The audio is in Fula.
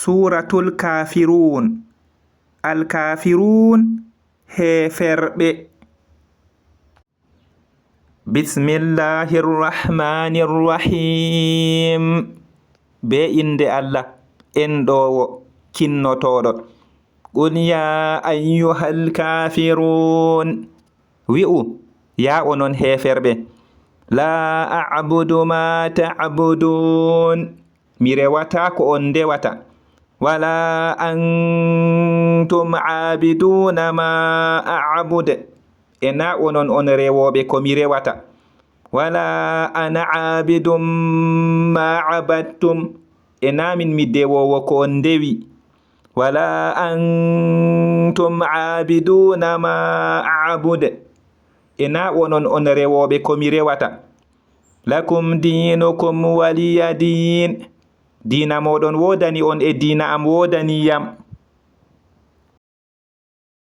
Suratul Kafirun. Al-Kafirun heferɓe. Bismillahirrahmanirrahim. Be inde Allah enɗowo kinnotoɗo. Qul ya ayyuhal kafirun. Wi'u ya onon heferɓe. La a'budu ma ta'budun. Mi rewata ko on ndewata. Wala antum abiduna ma a'budu. Ena onon on rewoɓe ko mi rewata. Wala ana abidum ma abattum. Ena min mi dewowo ko on dewi. Wala antum abiduna ma a'budu. Ena onon on rewoɓe ko mi rewata. Lakum dinukum waliya din. Dina moɗon wodani on e dina am wodani yam.